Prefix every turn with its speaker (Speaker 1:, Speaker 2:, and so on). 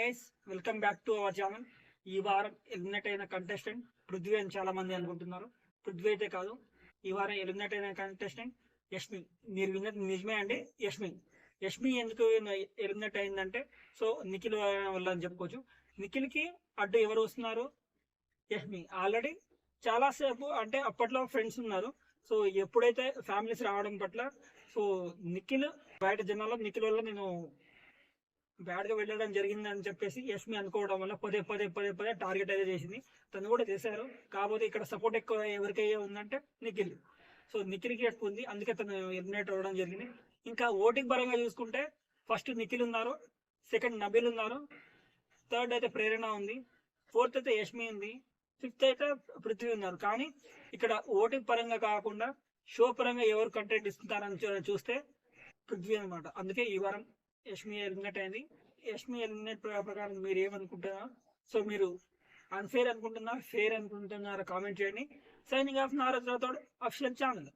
Speaker 1: Hi's welcome back to our channel. ఈ వారం eliminate అయిన కంటెస్టెంట్ పృథ్వీ అని చాలా మంది అనుకుంటున్నారు. పృథ్వీ అయితే కాదు, ఈ వారం ఎలిమినేట్ అయిన కంటెస్టెంట్ యష్మి. మీరు విన్నది నిజమే అండి. యష్మి ఎందుకు ఎలిమినేట్ అయిందంటే సో నిఖిల్ వల్ల అని చెప్పుకోవచ్చు. నిఖిల్కి అడ్డు ఎవరు వస్తున్నారు? యష్మి. ఆల్రెడీ చాలాసేపు అంటే అప్పట్లో ఫ్రెండ్స్ ఉన్నారు. సో ఎప్పుడైతే ఫ్యామిలీస్ రావడం పట్ల సో నిఖిల్ బయట జనాల్లో నిఖిల్ వల్ల నేను బ్యాడ్ గా వెళ్ళడం జరిగిందని చెప్పేసి యష్మి అనుకోవడం వల్ల పదే టార్గెట్ అయితే చేసింది. తను కూడా చేశారు. కాకపోతే ఇక్కడ సపోర్ట్ ఎక్కువ ఎవరికైతే ఉందంటే నిఖిల్. సో నిఖిల్కి ఎక్కువ ఉంది, అందుకే తను ఎలిమినేట్ అవ్వడం జరిగింది. ఇంకా ఓటింగ్ పరంగా చూసుకుంటే ఫస్ట్ నిఖిల్ ఉన్నారు, సెకండ్ నబీల్ ఉన్నారు, థర్డ్ అయితే ప్రేరణ ఉంది, ఫోర్త్ అయితే యష్మి ఉంది, ఫిఫ్త్ అయితే పృథ్వీ ఉన్నారు. కానీ ఇక్కడ ఓటింగ్ పరంగా కాకుండా షో పరంగా ఎవరు కంటెంట్ ఇస్తున్నారని చూస్తే పృథ్వీ అనమాట. అందుకే ఈ వారం యష్మి ఎలిమినేట్ అయింది. యష్మి ఎలిమినేట్ ప్రకారం మీరు ఏమనుకుంటున్నారు? సో మీరు అన్ఫేర్ అనుకుంటున్నారా, ఫేర్ అనుకుంటున్నారా? కామెంట్ చేయండి. Signing off Naraj Rathod official channel.